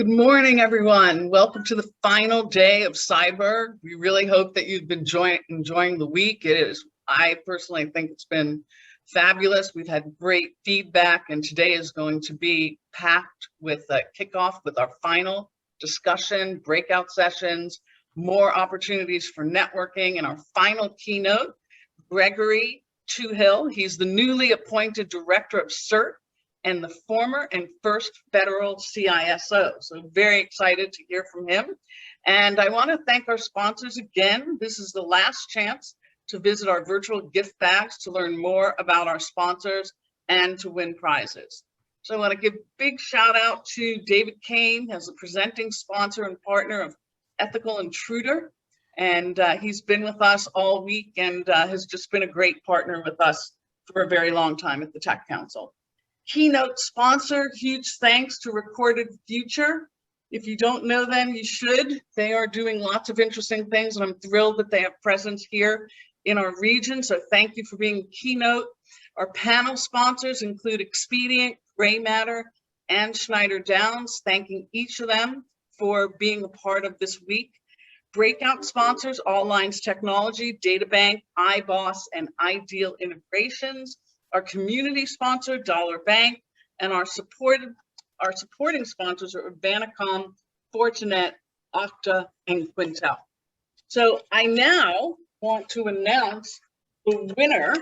Good morning, everyone. Welcome to the final day of Cyburgh. We really hope that you've been enjoying the week. I personally think it's been fabulous. We've had great feedback, and today is going to be packed with a kickoff with our final discussion, breakout sessions, more opportunities for networking, and our final keynote, Gregory Toohill. He's the newly appointed Director of CERT and the former and first federal CISO. So very excited to hear from him. And I want to thank our sponsors again. This is the last chance to visit our virtual gift bags to learn more about our sponsors and to win prizes. So I want to give a big shout out to David Kane as a presenting sponsor and partner of Ethical Intruder. And he's been with us all week and has just been a great partner with us for a very long time at the Tech Council. Keynote sponsor, huge thanks to Recorded Future. If you don't know them, you should. They are doing lots of interesting things, and I'm thrilled that they have presence here in our region. So thank you for being keynote. Our panel sponsors include Expedient, Gray Matter, and Schneider Downs, thanking each of them for being a part of this week. Breakout sponsors, All Lines Technology, DataBank, iBoss, and Ideal Integrations. Our community sponsor, Dollar Bank, and our supporting sponsors are Urbanicom, Fortinet, Okta, and Quintel. So I now want to announce the winner.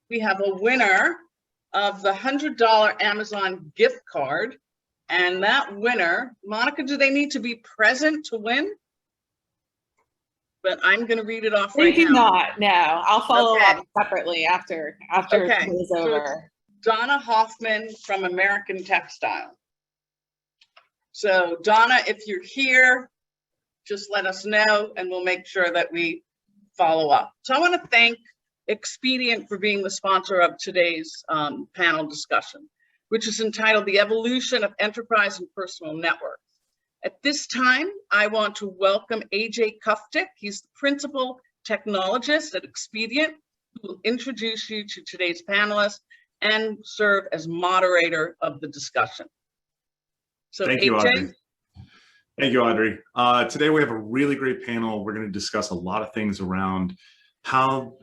We have a winner of the $100 Amazon gift card, and that winner, Monica, do they need to be present to win? But I'm going to read it off right now. They do not, no. I'll follow up separately after it is over. So Donna Hoffman from American Textile. So Donna, if you're here, just let us know and we'll make sure that we follow up. So I want to thank Expedient for being the sponsor of today's panel discussion, which is entitled The Evolution of Enterprise and Personal Networks. At this time, I want to welcome AJ Kuftic. He's the principal technologist at Expedient, who will introduce you to today's panelists and serve as moderator of the discussion. So Thank you, Audrey. Thank you, Audrey. Today we have a really great panel. We're going to discuss a lot of things around how,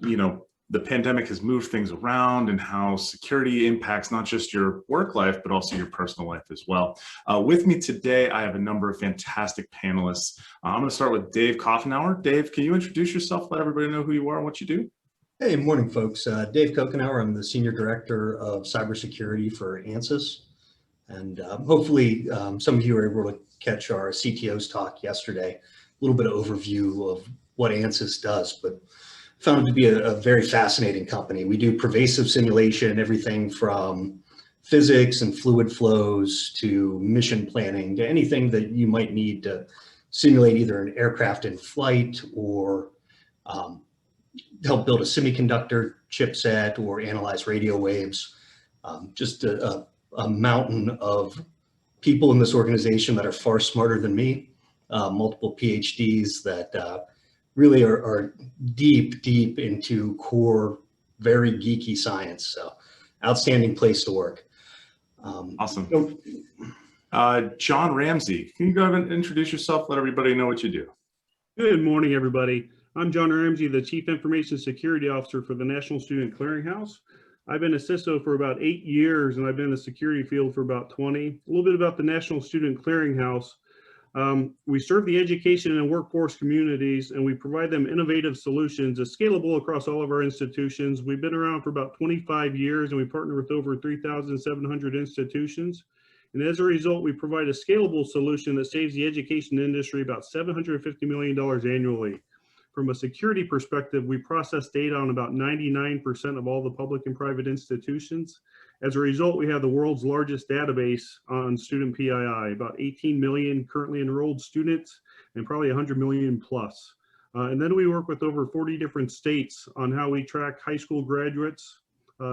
the pandemic has moved things around and how security impacts not just your work life, but also your personal life as well. With me today, I have a number of fantastic panelists. I'm going to start with Dave Coughanour. Dave, can you introduce yourself? Let everybody know who you are and what you do. Hey, morning, folks. Dave Coughanour. I'm the Senior Director of Cybersecurity for Ansys. And hopefully some of you were able to catch our CTO's talk yesterday, a little bit of overview of what Ansys does, but found it to be a very fascinating company. We do pervasive simulation, everything from physics and fluid flows to mission planning to anything that you might need to simulate either an aircraft in flight or help build a semiconductor chipset or analyze radio waves. Just a mountain of people in this organization that are far smarter than me, multiple PhDs that really are deep into core, very geeky science. So outstanding place to work. Awesome. John Ramsey, can you go ahead and introduce yourself? Let everybody know what you do. Good morning, everybody. I'm John Ramsey, the Chief Information Security Officer for the National Student Clearinghouse. I've been a CISO for about 8 years, and I've been in the security field for about 20. A little bit about the National Student Clearinghouse. We serve the education and workforce communities, and we provide them innovative solutions that's scalable across all of our institutions. We've been around for about 25 years, and we partner with over 3,700 institutions. And as a result, we provide a scalable solution that saves the education industry about $750 million annually. From a security perspective, we process data on about 99% of all the public and private institutions. As a result, we have the world's largest database on student PII, about 18 million currently enrolled students and probably 100 million plus. And then we work with over 40 different states on how we track high school graduates,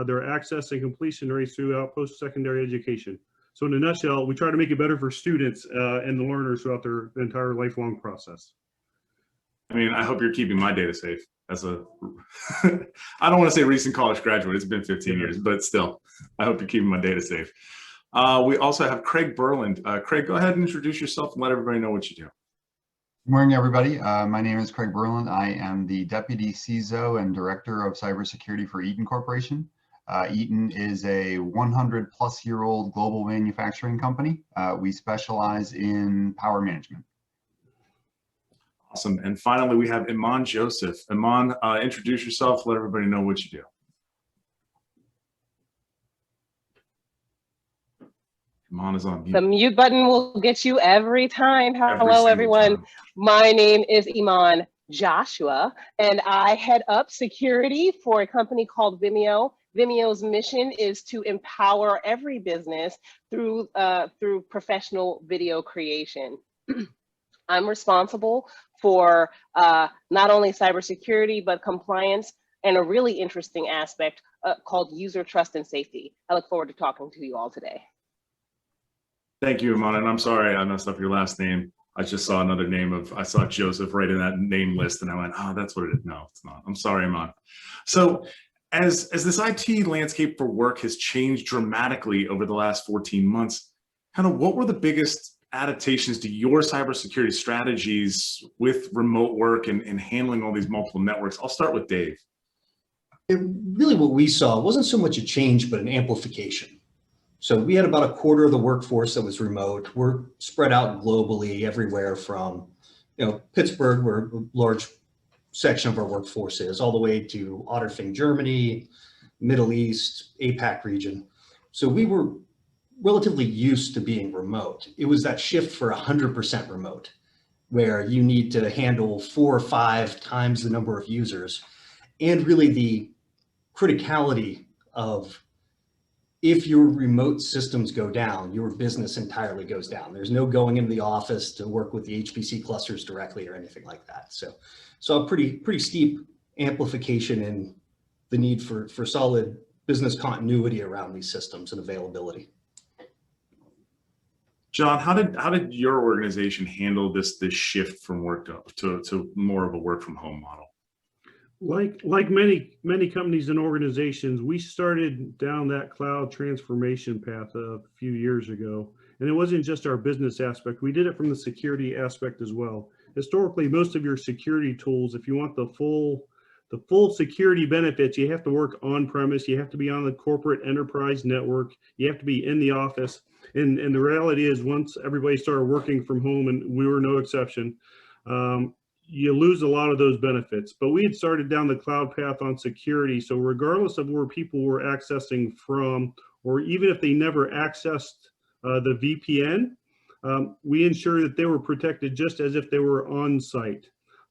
their access and completion rates throughout post-secondary education. So in a nutshell, we try to make it better for students and the learners throughout their entire lifelong process. I mean, I hope you're keeping my data safe. As a, I don't want to say recent college graduate, it's been 15 years, but still, I hope you're keeping my data safe. We also have Craig Burland. Craig, go ahead and introduce yourself and let everybody know what you do. Good morning, everybody. My name is Craig Burland. I am the Deputy CISO and Director of Cybersecurity for Eaton Corporation. Eaton is a 100-plus-year-old global manufacturing company. We specialize in power management. Awesome. And finally, we have Iman Joseph. Iman, introduce yourself, let everybody know what you do. Iman is on mute. The mute button will get you every time. Hello, everyone. Time. My name is Iman Joshua, and I head up security for a company called Vimeo. Vimeo's mission is to empower every business through professional video creation. I'm responsible for not only cybersecurity, but compliance and a really interesting aspect called user trust and safety. I look forward to talking to you all today. Thank you, Iman. And I'm sorry I messed up your last name. I just saw another name I saw Joseph right in that name list, and I went, oh, that's what it is. No, it's not. I'm sorry, Iman. So as this IT landscape for work has changed dramatically over the last 14 months, kind of what were the biggest adaptations to your cybersecurity strategies with remote work and handling all these multiple networks? I'll start with Dave. Really what we saw wasn't so much a change, but an amplification. So we had about a quarter of the workforce that was remote. We're spread out globally everywhere from, Pittsburgh, where a large section of our workforce is, all the way to Otterfing, Germany, Middle East, APAC region. So we were relatively used to being remote. It was that shift for 100% remote, where you need to handle 4 or 5 times the number of users. And really the criticality of, if your remote systems go down, your business entirely goes down. There's no going into the office to work with the HPC clusters directly or anything like that. So a pretty steep amplification in the need for solid business continuity around these systems and availability. John, how did your organization handle this shift from work to more of a work from home model? Like many companies and organizations, we started down that cloud transformation path a few years ago. And it wasn't just our business aspect. We did it from the security aspect as well. Historically, most of your security tools, if you want the full security benefits, you have to work on premise, you have to be on the corporate enterprise network, you have to be in the office. And the reality is, once everybody started working from home, and we were no exception, you lose a lot of those benefits. But we had started down the cloud path on security. So regardless of where people were accessing from, or even if they never accessed the VPN, we ensured that they were protected just as if they were on site.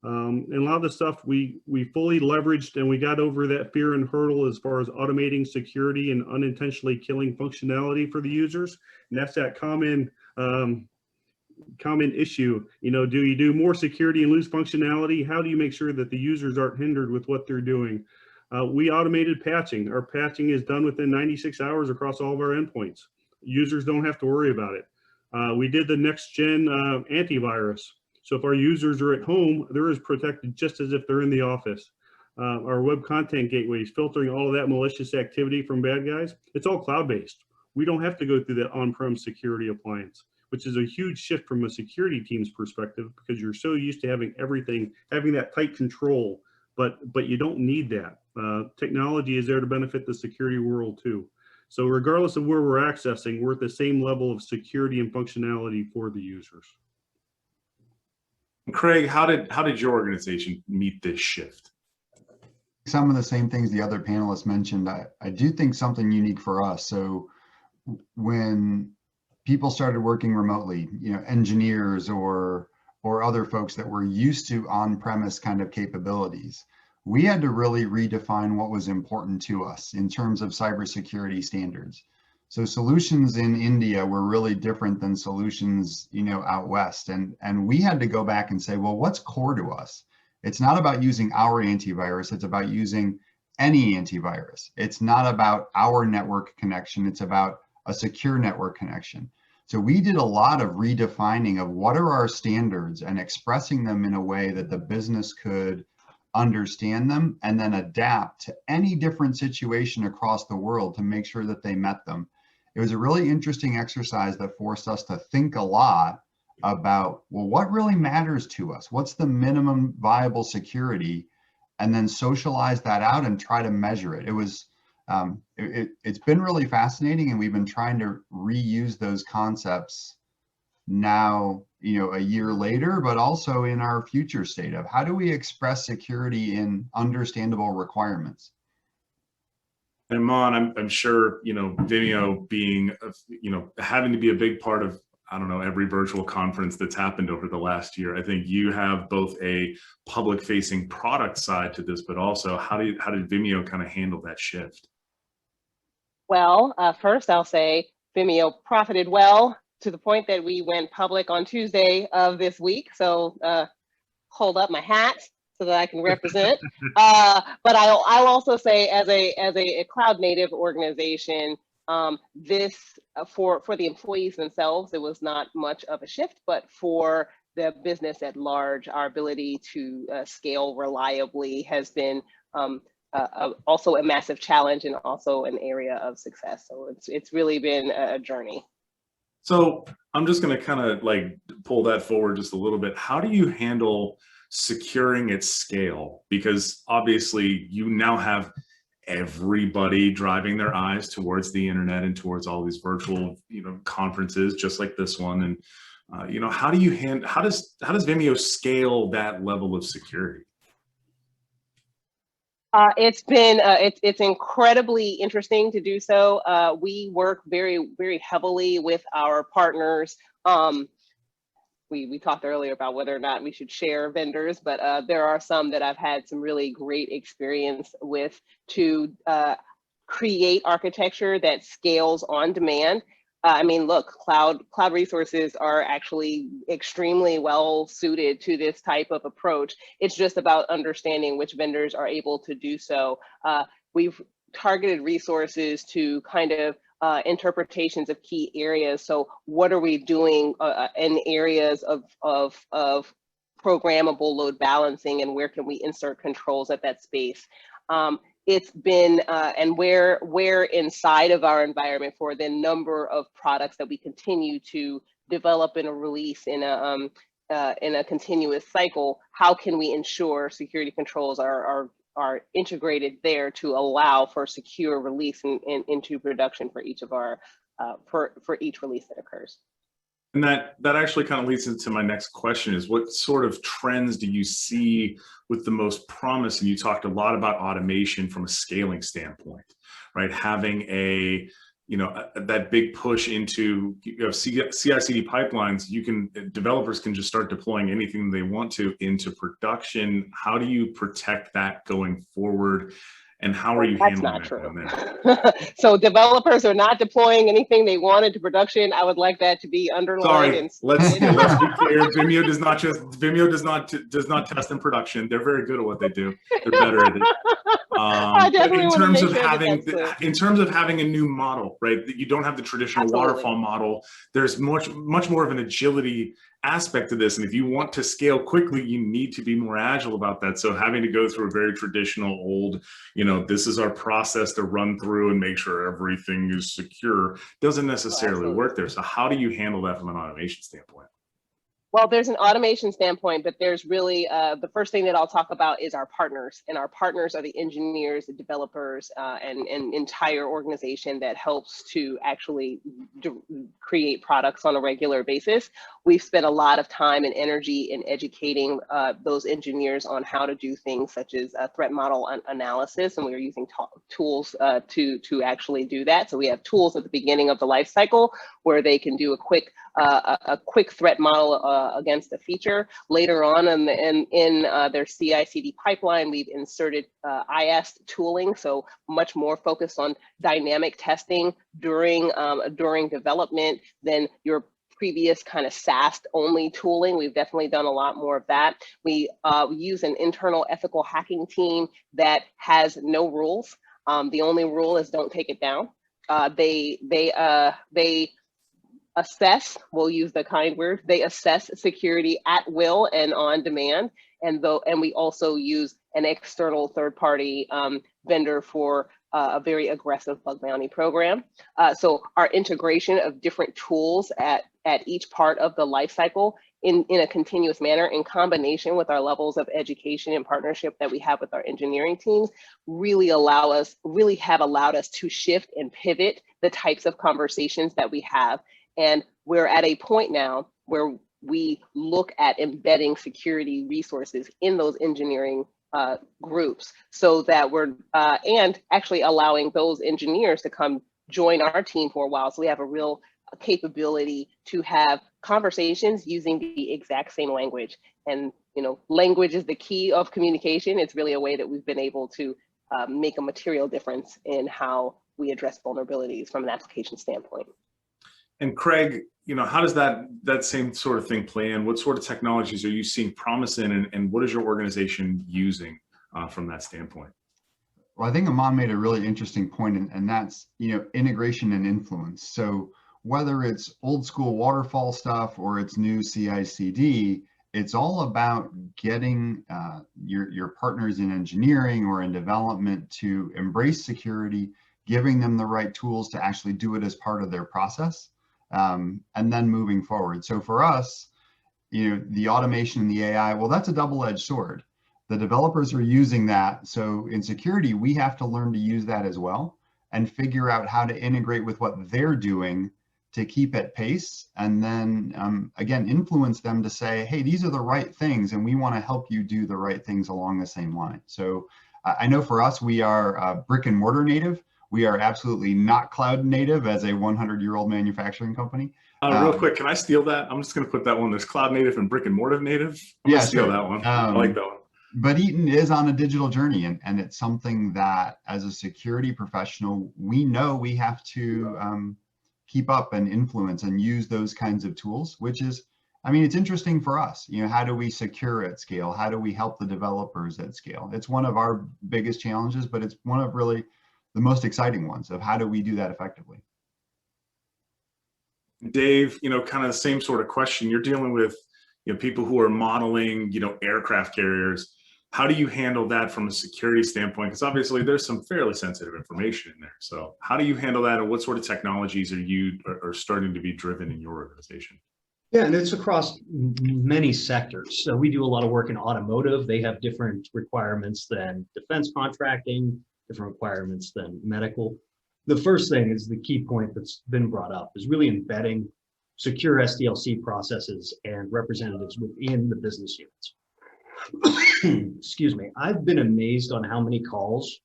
And a lot of the stuff we fully leveraged, and we got over that fear and hurdle as far as automating security and unintentionally killing functionality for the users. And that's that common issue. Do you do more security and lose functionality? How do you make sure that the users aren't hindered with what they're doing? We automated patching. Our patching is done within 96 hours across all of our endpoints. Users don't have to worry about it. We did the next gen antivirus. So if our users are at home, they're as protected just as if they're in the office. Our web content gateways, filtering all of that malicious activity from bad guys, it's all cloud-based. We don't have to go through that on-prem security appliance, which is a huge shift from a security team's perspective, because you're so used to having everything, having that tight control, but you don't need that. Technology is there to benefit the security world too. So regardless of where we're accessing, we're at the same level of security and functionality for the users. Craig, how did your organization meet this shift? Some of the same things the other panelists mentioned. I do think something unique for us. So when people started working remotely, engineers or other folks that were used to on-premise kind of capabilities, we had to really redefine what was important to us in terms of cybersecurity standards. So solutions in India were really different than solutions, out west. And we had to go back and say, well, what's core to us? It's not about using our antivirus. It's about using any antivirus. It's not about our network connection. It's about a secure network connection. So we did a lot of redefining of what are our standards and expressing them in a way that the business could understand them and then adapt to any different situation across the world to make sure that they met them. it was a really interesting exercise that forced us to think a lot about, well, what really matters to us? What's the minimum viable security? And then socialize that out and try to measure it. It was, it's been really fascinating, and we've been trying to reuse those concepts now, a year later, but also in our future state of how do we express security in understandable requirements? And Iman, I'm sure, Vimeo being, having to be a big part of, I don't know, every virtual conference that's happened over the last year. I think you have both a public facing product side to this, but also how did Vimeo kind of handle that shift? Well, first I'll say Vimeo profited well to the point that we went public on Tuesday of this week. So hold up my hat so that I can represent. But I'll also say as a cloud native organization, this for the employees themselves, it was not much of a shift, but for the business at large, our ability to scale reliably has been also a massive challenge and also an area of success. So it's really been a journey. So I'm just going to kind of like pull that forward just a little bit. How do you handle securing at scale? Because obviously you now have everybody driving their eyes towards the internet and towards all these virtual, conferences just like this one. And, how does Vimeo scale that level of security? It's been it's incredibly interesting to do so. We work very, very heavily with our partners. We talked earlier about whether or not we should share vendors, but there are some that I've had some really great experience with to create architecture that scales on demand. I mean, look, cloud resources are actually extremely well suited to this type of approach. It's just about understanding which vendors are able to do so. We've targeted resources to kind of interpretations of key areas. So what are we doing in areas of programmable load balancing, and where can we insert controls at that space? It's been, and where inside of our environment for the number of products that we continue to develop in a release in a continuous cycle, how can we ensure security controls are integrated there to allow for secure release into production for each of our, for each release that occurs. And that actually kind of leads into my next question is, what sort of trends do you see with the most promise? And you talked a lot about automation from a scaling standpoint, right? Having a, that big push into CI/CD pipelines, developers can just start deploying anything they want to into production. How do you protect that going forward? And how are you handling that? That's not true. So developers are not deploying anything they want into production. I would like that to be underlined. Sorry, let's be clear. Vimeo does not test in production. They're very good at what they do. They're better at it. In terms of having a new model, right? That you don't have the traditional waterfall model. There's much more of an agility aspect to this, and if you want to scale quickly, you need to be more agile about that. So having to go through a very traditional old, this is our process to run through and make sure everything is secure doesn't necessarily work there. So how do you handle that from an automation standpoint? Well, there's an automation standpoint, but there's really, the first thing that I'll talk about is our partners. And our partners are the engineers, the developers, and entire organization that helps to actually create products on a regular basis. We've spent a lot of time and energy in educating those engineers on how to do things such as threat model analysis, and we are using tools to actually do that. So we have tools at the beginning of the life cycle where they can do a quick threat model against a feature. Later on in their CI/CD pipeline, we've inserted IS tooling, so much more focused on dynamic testing during development than your previous kind of SAST only tooling. We've definitely done a lot more of that. We use an internal ethical hacking team that has no rules. The only rule is don't take it down. They assess, we'll use the kind word, they assess security at will and on demand. And we also use an external third-party vendor for a very aggressive bug bounty program. So our integration of different tools at each part of the life cycle in a continuous manner, in combination with our levels of education and partnership that we have with our engineering teams, really have allowed us to shift and pivot the types of conversations that we have. And we're at a point now where we look at embedding security resources in those engineering groups, so that we're and actually allowing those engineers to come join our team for a while. So we have a real capability to have conversations using the exact same language. And language is the key of communication. It's really a way that we've been able to make a material difference in how we address vulnerabilities from an application standpoint. And Craig, how does that same sort of thing play in? What sort of technologies are you seeing promise in, and what is your organization using from that standpoint? Well, I think Iman made a really interesting point, and that's, integration and influence. So whether it's old school waterfall stuff or it's new CI/CD, it's all about getting your partners in engineering or in development to embrace security, giving them the right tools to actually do it as part of their process, and then moving forward. So for us, the automation and the AI, well, that's a double-edged sword. The developers are using that. So in security, we have to learn to use that as well and figure out how to integrate with what they're doing to keep at pace, and then again, influence them to say, hey, these are the right things, and we want to help you do the right things along the same line. So I know for us, we are brick and mortar native. We are absolutely not cloud native as a 100-year-old manufacturing company. Real quick, can I steal that? I'm just going to put that one. There's cloud native and brick and mortar native. I'm going to steal that one. I like that one. But Eaton is on a digital journey, and it's something that as a security professional, we know we have to keep up and influence and use those kinds of tools, which is, it's interesting for us. How do we secure at scale? How do we help the developers at scale? It's one of our biggest challenges, but it's one of really the most exciting ones of how do we do that effectively. Dave, kind of the same sort of question. You're dealing with people who are modeling, aircraft carriers. How do you handle that from a security standpoint? Because obviously there's some fairly sensitive information in there. So how do you handle that, and what sort of technologies are starting to be driven in your organization? Yeah, and it's across many sectors. So we do a lot of work in automotive. They have different requirements than defense contracting, different requirements than medical. The first thing is the key point that's been brought up is really embedding secure SDLC processes and representatives within the business units. Excuse me. I've been amazed on how many calls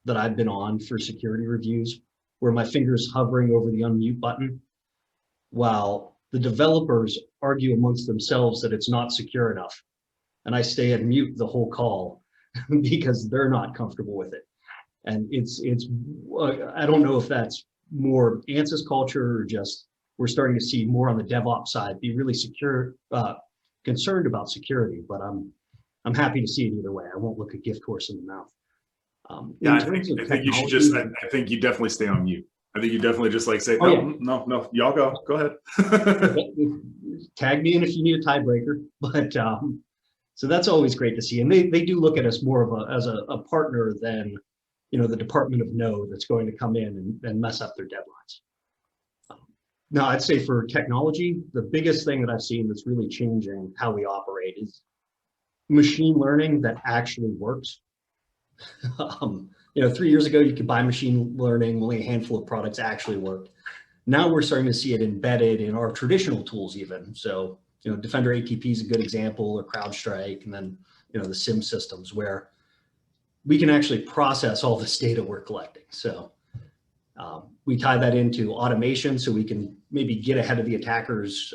that I've been on for security reviews where my finger is hovering over the unmute button while the developers argue amongst themselves that it's not secure enough. And I stay at mute the whole call because they're not comfortable with it. And it's I don't know if that's more Ansys culture or just we're starting to see more on the DevOps side be really concerned about security, but I'm happy to see it either way. I won't look a gift horse in the mouth. Yeah, I think you should just, I think you definitely stay on mute. I think you definitely just say, no, y'all go ahead. Tag me in if you need a tiebreaker, but so that's always great to see. And they do look at us more of as a partner than, the Department of No that's going to come in and mess up their deadlines. Now, I'd say for technology, the biggest thing that I've seen that's really changing how we operate is machine learning that actually works. 3 years ago, you could buy machine learning, only a handful of products actually worked. Now we're starting to see it embedded in our traditional tools even. So, Defender ATP is a good example, or CrowdStrike, and then, the SIM systems where we can actually process all this data we're collecting. So we tie that into automation so we can maybe get ahead of the attackers,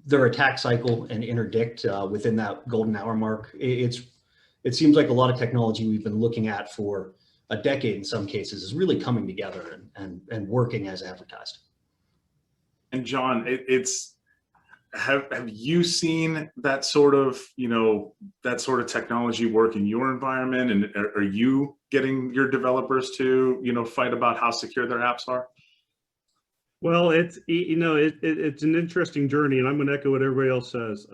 their attack cycle and interdict within that golden hour mark. It seems like a lot of technology we've been looking at for a decade in some cases is really coming together and working as advertised. And John, have you seen that sort of technology work in your environment, and are you getting your developers to fight about how secure their apps are? Well, it's it's an interesting journey, and I'm going to echo what everybody else says.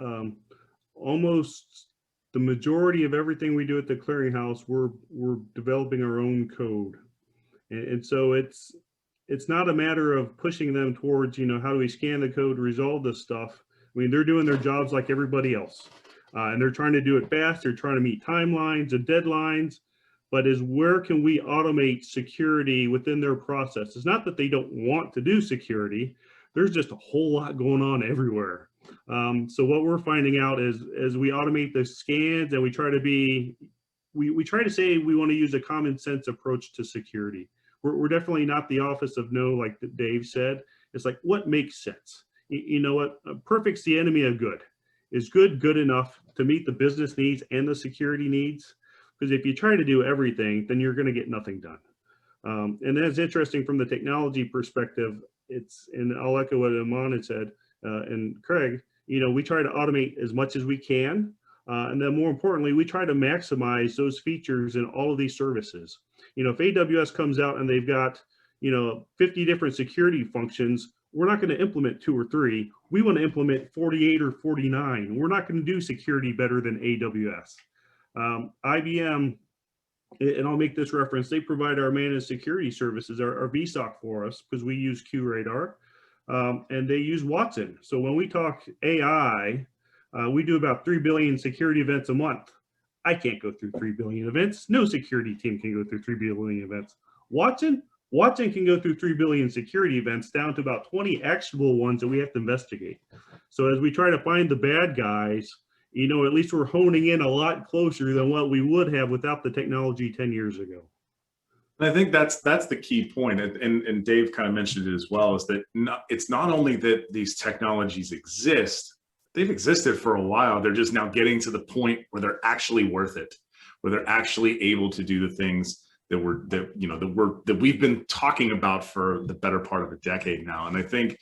Almost the majority of everything we do at the Clearinghouse, we're developing our own code. And so it's not a matter of pushing them towards, how do we scan the code, resolve this stuff. I mean, they're doing their jobs like everybody else. And they're trying to do it fast. They're trying to meet timelines and deadlines. But is where can we automate security within their process? It's not that they don't want to do security. There's just a whole lot going on everywhere. So what we're finding out is as we automate the scans and we try to be, we try to say we want to use a common sense approach to security. We're definitely not the office of no, like Dave said. It's like, what makes sense? You know what? Perfect's the enemy of good. Is good good enough to meet the business needs and the security needs? Because if you try to do everything, then you're going to get nothing done. And that's interesting from the technology perspective. And I'll echo what Iman had said, and Craig, we try to automate as much as we can. And then more importantly, we try to maximize those features in all of these services. If AWS comes out and they've got, 50 different security functions, we're not going to implement 2 or 3. We want to implement 48 or 49. We're not going to do security better than AWS. IBM, and I'll make this reference, they provide our managed security services, our VSOC for us, because we use QRadar, and they use Watson. So when we talk AI, we do about 3 billion security events a month. I can't go through 3 billion events. No security team can go through 3 billion events. Watson can go through 3 billion security events down to about 20 actionable ones that we have to investigate. So as we try to find the bad guys, at least we're honing in a lot closer than what we would have without the technology 10 years ago. And I think that's the key point, and Dave kind of mentioned it as well, is that it's not only that these technologies exist, they've existed for a while. They're just now getting to the point where they're actually worth it, where they're actually able to do the things that we've been talking about for the better part of a decade now. And I think,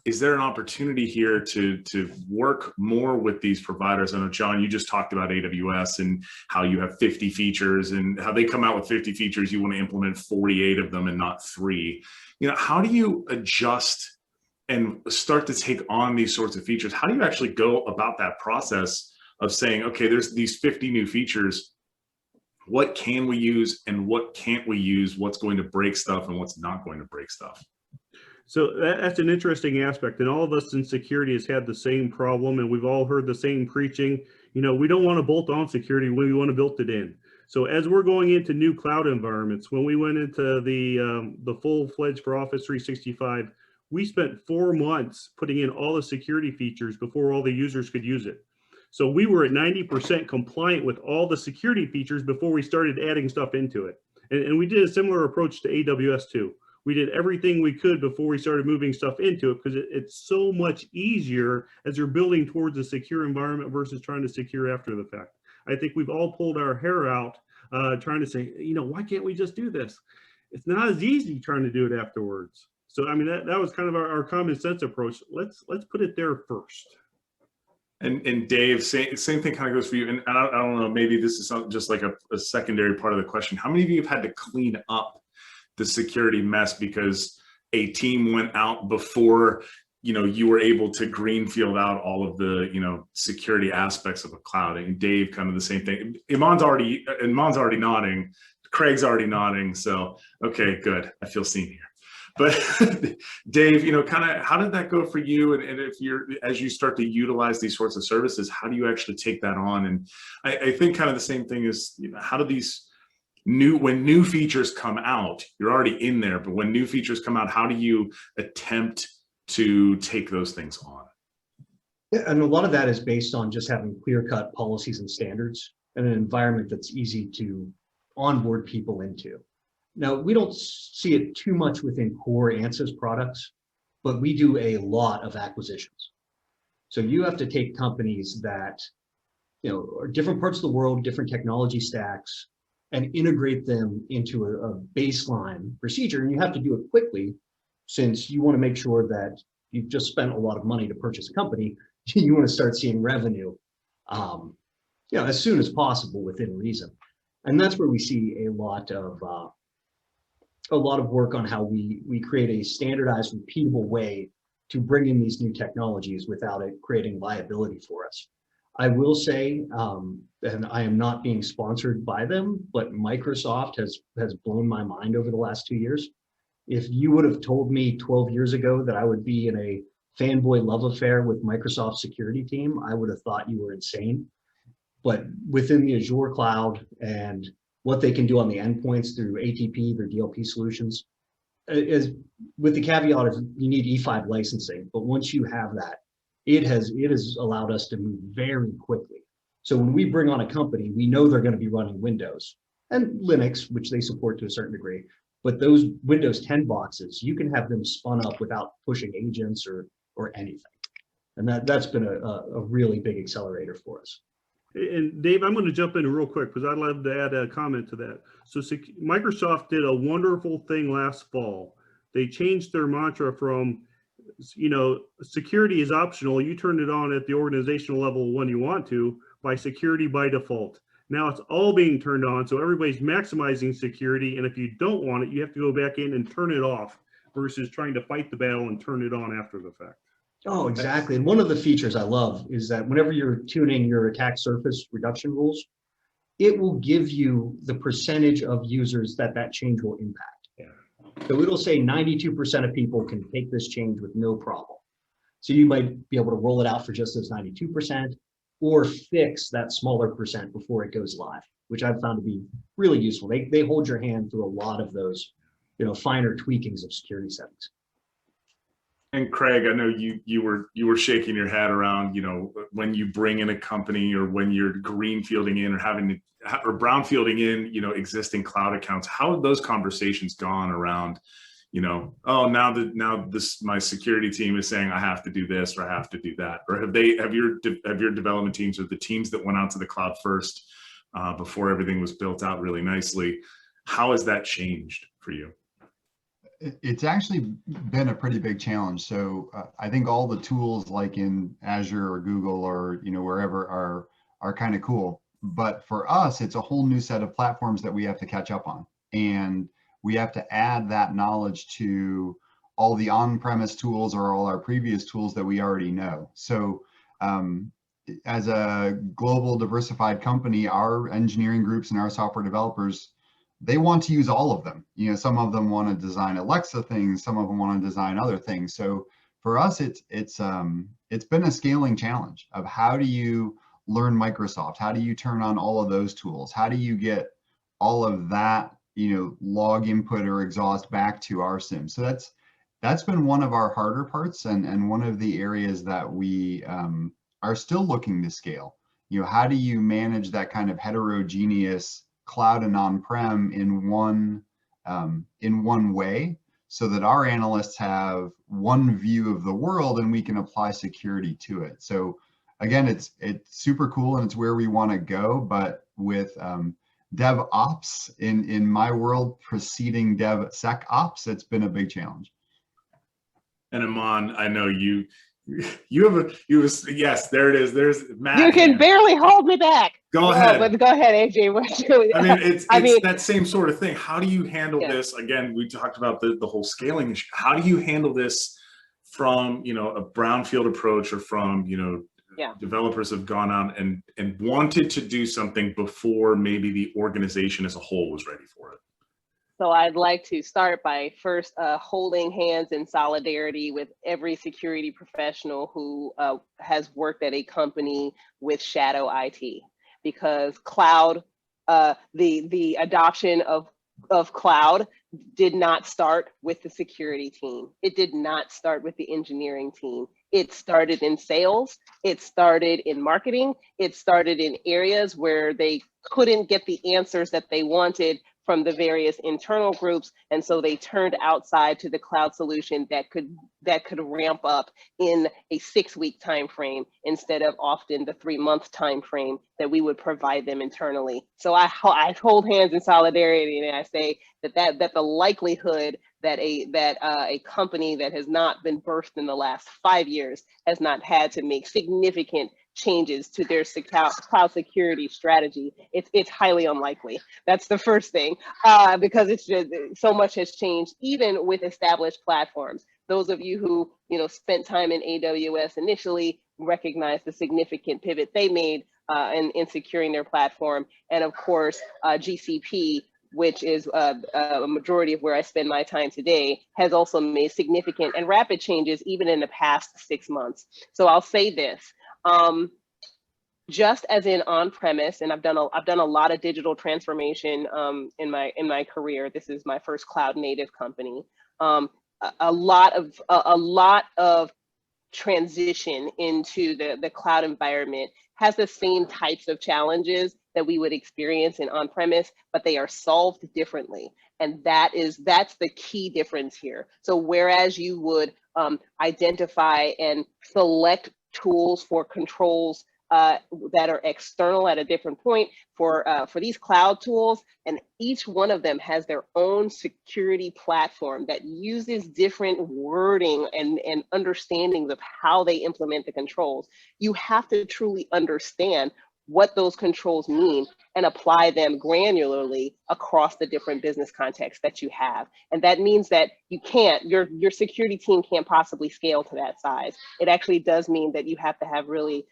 is there an opportunity here to work more with these providers? I know, John, you just talked about AWS and how you have 50 features and how they come out with 50 features, you want to implement 48 of them and not 3. How do you adjust and start to take on these sorts of features? How do you actually go about that process of saying, okay, there's these 50 new features, what can we use and what can't we use? What's going to break stuff and what's not going to break stuff? So that's an interesting aspect, and all of us in security has had the same problem, and we've all heard the same preaching. We don't want to bolt on security, we want to build it in. So as we're going into new cloud environments, when we went into the full-fledged for Office 365, we spent 4 months putting in all the security features before all the users could use it. So we were at 90% compliant with all the security features before we started adding stuff into it. And we did a similar approach to AWS too. We did everything we could before we started moving stuff into it, because it's so much easier as you're building towards a secure environment versus trying to secure after the fact. I think we've all pulled our hair out trying to say, why can't we just do this? It's not as easy trying to do it afterwards. So, I mean, that was kind of our common sense approach. Let's put it there first. And Dave, same thing kind of goes for you. And I don't know, maybe this is just like a secondary part of the question. How many of you have had to clean up the security mess because a team went out before you were able to greenfield out all of the security aspects of a cloud? And Dave, kind of the same thing. Iman's already nodding. Craig's already nodding. So okay, good. I feel seen here. But Dave, kind of how did that go for you? And if as you start to utilize these sorts of services, how do you actually take that on? And I think kind of the same thing is, how do these when new features come out, you're already in there, but when new features come out, how do you attempt to take those things on? Yeah, and a lot of that is based on just having clear-cut policies and standards and an environment that's easy to onboard people into. Now, we don't see it too much within core Ansys products, but we do a lot of acquisitions. So you have to take companies that, are different parts of the world, different technology stacks, and integrate them into a baseline procedure. And you have to do it quickly, since you want to make sure that you've just spent a lot of money to purchase a company. You want to start seeing revenue, as soon as possible within reason. And that's where we see a lot of work on how we create a standardized, repeatable way to bring in these new technologies without it creating liability for us. I will say, and I am not being sponsored by them, but Microsoft has blown my mind over the last 2 years. If you would have told me 12 years ago that I would be in a fanboy love affair with Microsoft security team, I would have thought you were insane. But within the Azure cloud and what they can do on the endpoints through ATP, their DLP solutions, is with the caveat of you need E5 licensing. But once you have that, it has allowed us to move very quickly. So when we bring on a company, we know they're going to be running Windows and Linux, which they support to a certain degree. But those Windows 10 boxes, you can have them spun up without pushing agents or anything. And that's been a really big accelerator for us. And Dave, I'm going to jump in real quick because I'd love to add a comment to that. So Microsoft did a wonderful thing last fall. They changed their mantra from, you know, security is optional. You turn it on at the organizational level when you want to, by security by default. Now it's all being turned on, so everybody's maximizing security. And if you don't want it, you have to go back in and turn it off versus trying to fight the battle and turn it on after the fact. Oh, exactly. And one of the features I love is that whenever you're tuning your attack surface reduction rules, it will give you the percentage of users that change will impact. Yeah. So it'll say 92% of people can take this change with no problem. So you might be able to roll it out for just those 92%, or fix that smaller percent before it goes live, which I've found to be really useful. They hold your hand through a lot of those, you know, finer tweakings of security settings. And Craig, I know you were shaking your head around, you know, when you bring in a company or when you're greenfielding in or brownfielding in, you know, existing cloud accounts. How have those conversations gone around, you know, oh, now my security team is saying I have to do this or I have to do that, or have your development teams or the teams that went out to the cloud first before everything was built out really nicely, how has that changed for you? It's actually been a pretty big challenge. So I think all the tools like in Azure or Google or, you know, wherever are kind of cool. But for us, it's a whole new set of platforms that we have to catch up on. And we have to add that knowledge to all the on-premise tools or all our previous tools that we already know. So as a global diversified company, our engineering groups and our software developers, they want to use all of them. You know, some of them want to design Alexa things, some of them want to design other things. So for us, it's been a scaling challenge of how do you learn Microsoft? How do you turn on all of those tools? How do you get all of that, you know, log input or exhaust back to our SIM? So that's been one of our harder parts and one of the areas that we are still looking to scale. You know, how do you manage that kind of heterogeneous cloud and on-prem in one way so that our analysts have one view of the world and we can apply security to it? So again, it's super cool and it's where we want to go, but with DevOps in my world preceding DevSecOps, it's been a big challenge. And Iman, I know you have yes, there it is. There's Matt. You can barely hold me back. Go ahead. But go ahead, AJ. I mean, it's that same sort of thing. How do you handle this? Again, we talked about the whole scaling issue. How do you handle this from, you know, a brownfield approach or from, you know, developers have gone out and wanted to do something before maybe the organization as a whole was ready for it? So I'd like to start by first holding hands in solidarity with every security professional who has worked at a company with shadow IT, because cloud, the adoption of cloud did not start with the security team. It did not start with the engineering team. It started in sales, it started in marketing, it started in areas where they couldn't get the answers that they wanted from the various internal groups, and so they turned outside to the cloud solution that could ramp up in a 6-week time frame instead of often the 3-month time frame that we would provide them internally. So I hold hands in solidarity, and I say that the likelihood that a company that has not been birthed in the last 5 years has not had to make significant changes to their cloud security strategy, it's highly unlikely. That's the first thing, because it's just so much has changed, even with established platforms. Those of you who spent time in AWS initially recognize the significant pivot they made in securing their platform. And of course, GCP, which is a majority of where I spend my time today, has also made significant and rapid changes even in the past 6 months. So I'll say this, just as in on-premise, and I've done a lot of digital transformation in my career. This is my first cloud native company. A lot of transition into the cloud environment has the same types of challenges that we would experience in on-premise, but they are solved differently. And that's the key difference here. So whereas you would identify and select tools for controls that are external at a different point for these cloud tools, and each one of them has their own security platform that uses different wording and understandings of how they implement the controls. You have to truly understand what those controls mean and apply them granularly across the different business contexts that you have. And that means that your security team can't possibly scale to that size. It actually does mean that you have to have really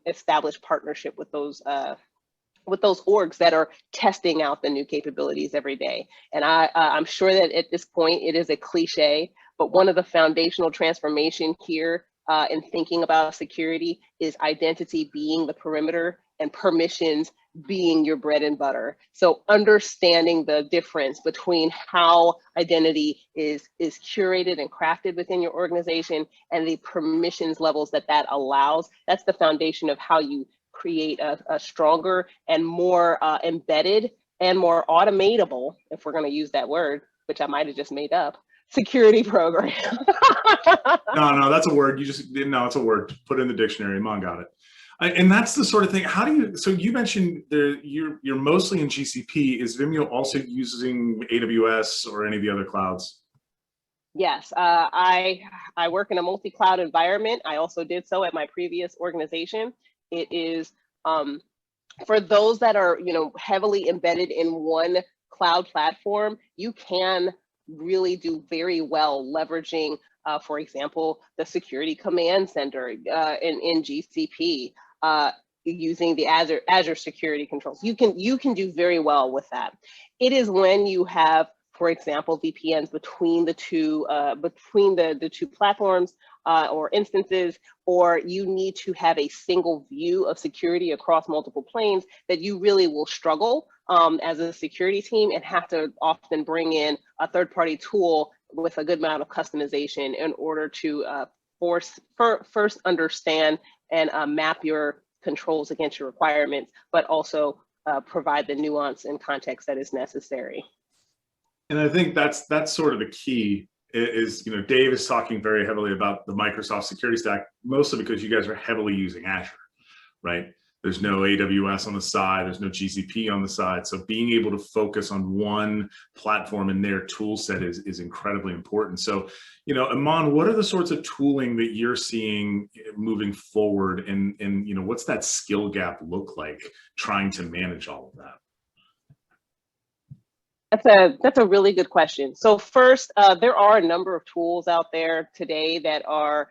established partnership with those orgs that are testing out the new capabilities every day. And I'm sure that at this point it is a cliche, but one of the foundational transformation here in thinking about security is identity being the perimeter and permissions being your bread and butter. So understanding the difference between how identity is curated and crafted within your organization and the permissions levels that allows, that's the foundation of how you create a stronger and more embedded and more automatable, if we're going to use that word, which I might have just made up, security program. No, that's a word. It's a word. Put it in the dictionary. Iman got it. And that's the sort of thing. How do you? So you mentioned you're mostly in GCP. Is Vimeo also using AWS or any of the other clouds? Yes, I work in a multi-cloud environment. I also did so at my previous organization. It is for those that are heavily embedded in one cloud platform, you can really do very well leveraging, for example, the security command center in GCP, using the Azure security controls. You can do very well with that. It is when you have, for example, VPNs between the two platforms or instances, or you need to have a single view of security across multiple planes, that you really will struggle as a security team and have to often bring in a third-party tool with a good amount of customization in order to first understand and map your controls against your requirements, but also provide the nuance and context that is necessary. And I think that's sort of the key is, Dave is talking very heavily about the Microsoft security stack, mostly because you guys are heavily using Azure, right? There's no AWS on the side, there's no GCP on the side. So being able to focus on one platform and their tool set is incredibly important. So, Iman, what are the sorts of tooling that you're seeing moving forward, and what's that skill gap look like trying to manage all of that? That's a really good question. So first, there are a number of tools out there today that are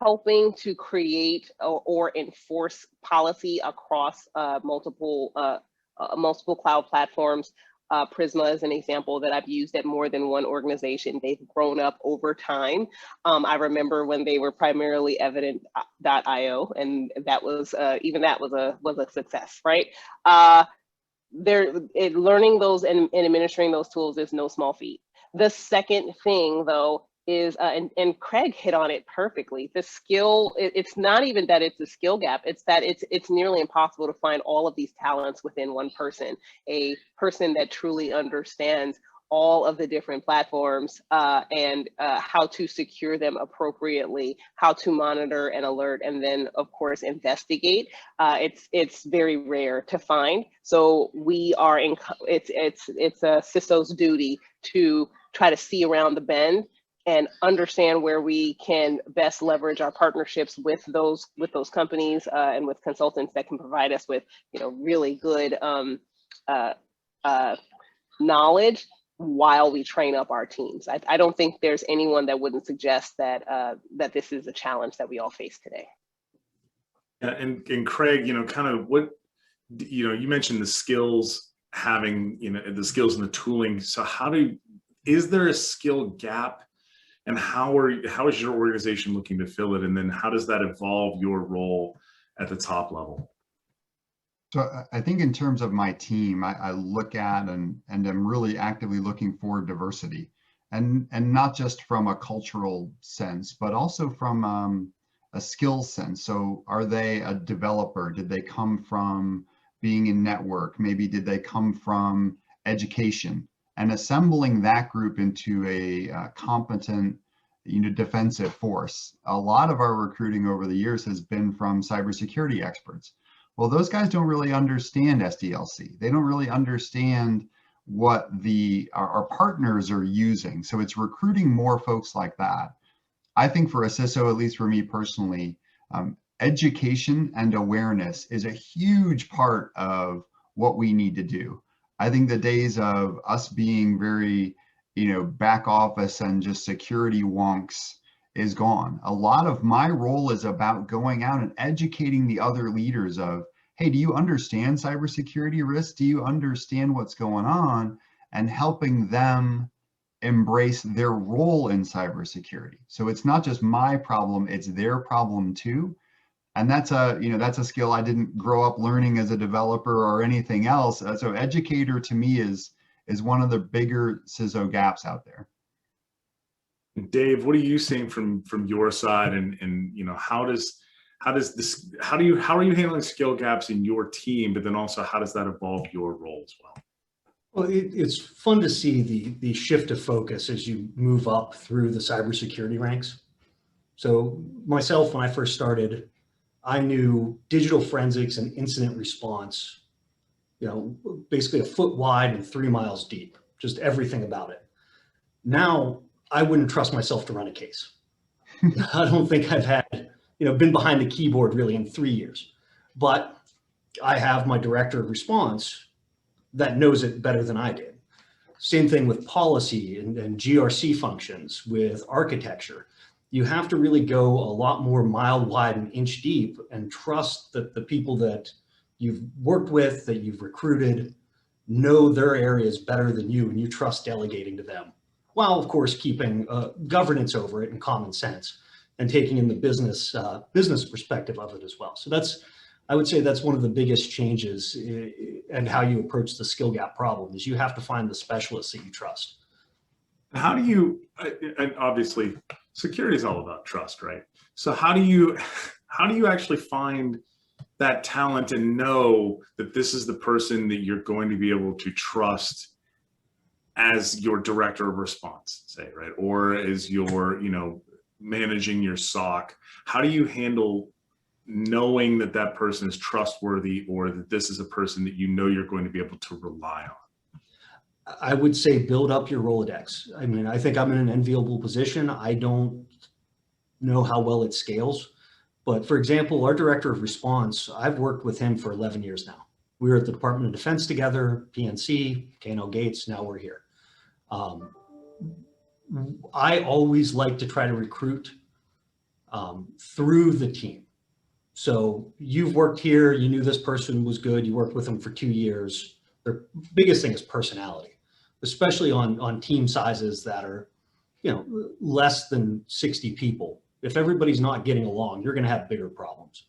helping to create or enforce policy across multiple cloud platforms. Prisma is an example that I've used at more than one organization. They've grown up over time. I remember when they were primarily Evident.io, and that was even that was a success, right? Learning those and administering those tools is no small feat. The second thing, though, is, and Craig hit on it perfectly, the skill, it's not even that it's a skill gap, it's that it's nearly impossible to find all of these talents within one person, a person that truly understands all of the different platforms and how to secure them appropriately, how to monitor and alert, and then of course investigate. It's very rare to find. So we are it's a CISO's duty to try to see around the bend and understand where we can best leverage our partnerships with those companies and with consultants that can provide us with really good knowledge, while we train up our teams. I don't think there's anyone that wouldn't suggest that that this is a challenge that we all face today. Yeah, and Craig, kind of what, you mentioned the skills, having, the skills and the tooling. So is there a skill gap, and how is your organization looking to fill it? And then how does that evolve your role at the top level? So I think in terms of my team, I look at and am really actively looking for diversity, and not just from a cultural sense, but also from a skill sense. So are they a developer? Did they come from being in network? Maybe did they come from education? And assembling that group into a competent, defensive force. A lot of our recruiting over the years has been from cybersecurity experts. Well, those guys don't really understand SDLC. They don't really understand what our partners are using. So it's recruiting more folks like that. I think for a CISO, at least for me personally, education and awareness is a huge part of what we need to do. I think the days of us being very, back office and just security wonks is gone. A lot of my role is about going out and educating the other leaders of, hey, do you understand cybersecurity risks? Do you understand what's going on? And helping them embrace their role in cybersecurity. So it's not just my problem, it's their problem too. And that's a skill I didn't grow up learning as a developer or anything else. So educator to me is one of the bigger CISO gaps out there. Dave, what are you seeing from your side, and how are you handling skill gaps in your team, but then also how does that evolve your role as well? Well, it's fun to see the shift of focus as you move up through the cybersecurity ranks. So myself, when I first started, I knew digital forensics and incident response, basically a foot wide and 3 miles deep, just everything about it. Now, I wouldn't trust myself to run a case. I don't think I've had, been behind the keyboard really in 3 years, but I have my director of response that knows it better than I did. Same thing with policy and GRC functions, with architecture. You have to really go a lot more mile wide and inch deep and trust that the people that you've worked with, that you've recruited, know their areas better than you, and you trust delegating to them, while of course keeping governance over it and common sense, and taking in the business perspective of it as well. So I would say that's one of the biggest changes and how you approach the skill gap problem, is you have to find the specialists that you trust. How do you, and obviously security is all about trust, right? So how do you actually find that talent and know that this is the person that you're going to be able to trust as your director of response, say, right? Or as your, managing your SOC? How do you handle knowing that that person is trustworthy, or that this is a person that you're going to be able to rely on? I would say build up your Rolodex. I mean, I think I'm in an enviable position. I don't know how well it scales, but for example, our director of response, I've worked with him for 11 years now. We were at the Department of Defense together, PNC, K&L Gates, now we're here. I always like to try to recruit through the team. So you've worked here, you knew this person was good, you worked with them for 2 years. Their biggest thing is personality, especially on team sizes that are, less than 60 people. If everybody's not getting along, you're going to have bigger problems.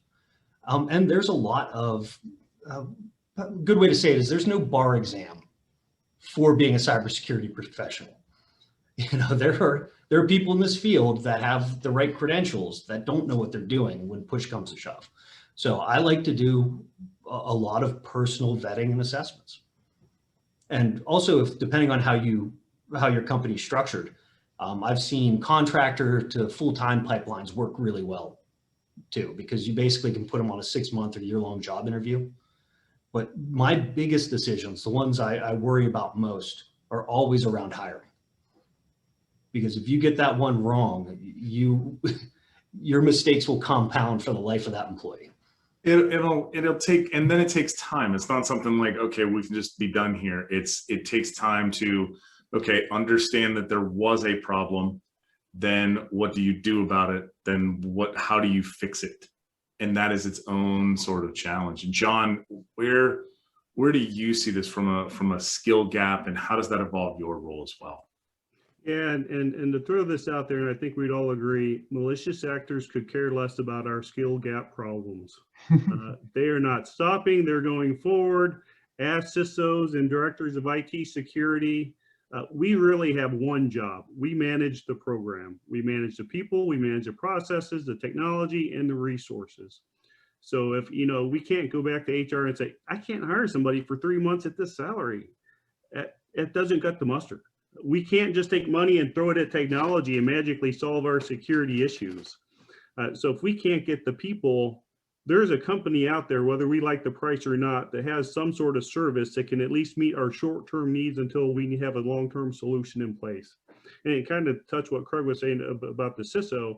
And there's a lot of, a good way to say it is there's no bar exam for being a cybersecurity professional. There are people in this field that have the right credentials that don't know what they're doing when push comes to shove. So I like to do a lot of personal vetting and assessments. And also, depending on how your company's structured, I've seen contractor to full-time pipelines work really well too, because you basically can put them on a 6-month or year-long job interview. But my biggest decisions, the ones I worry about most, are always around hiring. Because if you get that one wrong, your mistakes will compound for the life of that employee. It'll take, and then it takes time. It's not something like, okay, we can just be done here. It takes time to okay, understand that there was a problem, then what do you do about it? Then how do you fix it? And that is its own sort of challenge. John, where do you see this from a skill gap, and how does that evolve your role as well? Yeah, and to throw this out there, and I think we'd all agree, malicious actors could care less about our skill gap problems. They are not stopping, they're going forward. As CISOs and directors of IT security, we really have one job. We manage the program. We manage the people, we manage the processes, the technology, and the resources. So if, we can't go back to HR and say, I can't hire somebody for 3 months at this salary. It doesn't cut the mustard. We can't just take money and throw it at technology and magically solve our security issues. So if we can't get the people, there's a company out there, whether we like the price or not, that has some sort of service that can at least meet our short-term needs until we have a long-term solution in place. And it kind of touched what Craig was saying about the CISO.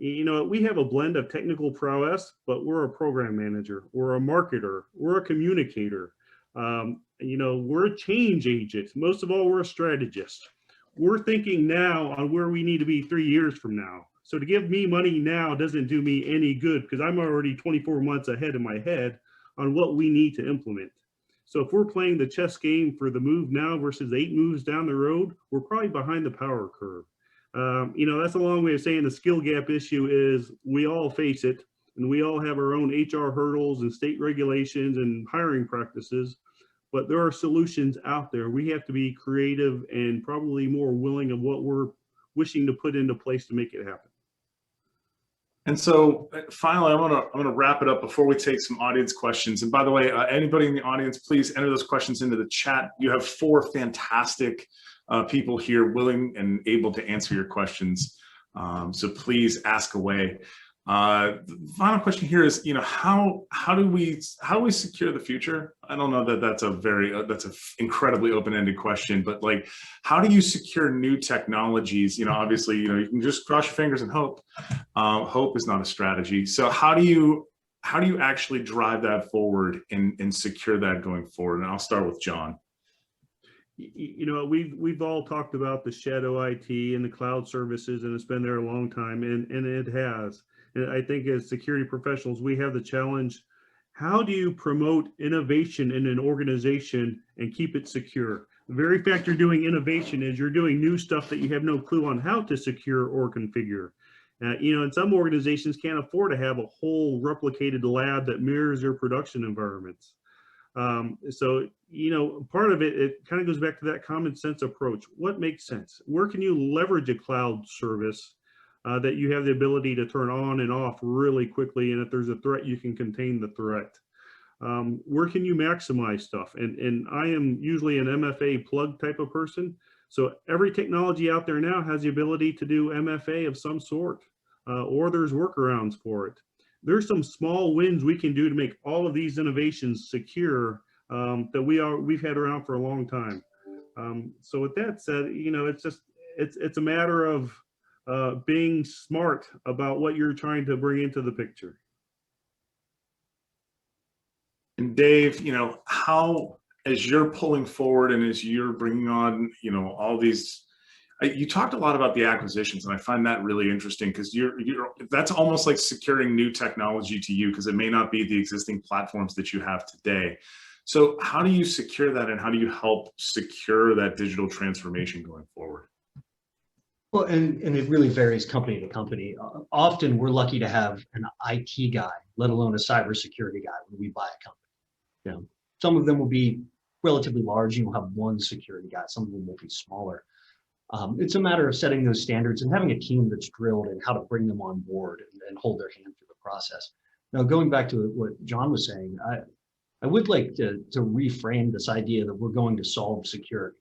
We have a blend of technical prowess, but we're a program manager, we're a marketer, we're a communicator. We're a change agent. Most of all, we're a strategist. We're thinking now on where we need to be 3 years from now. So to give me money now doesn't do me any good, because I'm already 24 months ahead in my head on what we need to implement. So if we're playing the chess game for the move now versus 8 moves down the road, we're probably behind the power curve. That's a long way of saying the skill gap issue is we all face it, and we all have our own HR hurdles and state regulations and hiring practices, but there are solutions out there. We have to be creative and probably more willing of what we're wishing to put into place to make it happen. And so finally, I want to wrap it up before we take some audience questions. And by the way, anybody in the audience, please enter those questions into the chat. You have 4 fantastic people here willing and able to answer your questions. So please ask away. The final question here is, how do we secure the future? I don't know that that's an incredibly open-ended question, but like, how do you secure new technologies? Obviously, you can just cross your fingers and hope. Hope is not a strategy. So how do you actually drive that forward and secure that going forward? And I'll start with John. We've all talked about the shadow IT and the cloud services, and it's been there a long time, and it has. And I think as security professionals, we have the challenge, how do you promote innovation in an organization and keep it secure? The very fact you're doing innovation is you're doing new stuff that you have no clue on how to secure or configure. And some organizations can't afford to have a whole replicated lab that mirrors their production environments. So part of it kind of goes back to that common sense approach. What makes sense? Where can you leverage a cloud service that you have the ability to turn on and off really quickly, and if there's a threat, you can contain the threat? Where can you maximize stuff? And I am usually an MFA plug type of person. So every technology out there now has the ability to do MFA of some sort, or there's workarounds for it. There's some small wins we can do to make all of these innovations secure that we've had around for a long time. So with that said, it's a matter of being smart about what you're trying to bring into the picture. And Dave, how, as you're pulling forward and as you're bringing on, all these, you talked a lot about the acquisitions, and I find that really interesting, because that's almost like securing new technology to you, because it may not be the existing platforms that you have today. So how do you secure that, and how do you help secure that digital transformation going forward? Well, and it really varies company to company. Often we're lucky to have an IT guy, let alone a cybersecurity guy, when we buy a company. Some of them will be relatively large. You'll have one security guy. Some of them will be smaller. It's a matter of setting those standards and having a team that's drilled in how to bring them on board and hold their hand through the process. Now, going back to what John was saying, I would like to reframe this idea that we're going to solve security.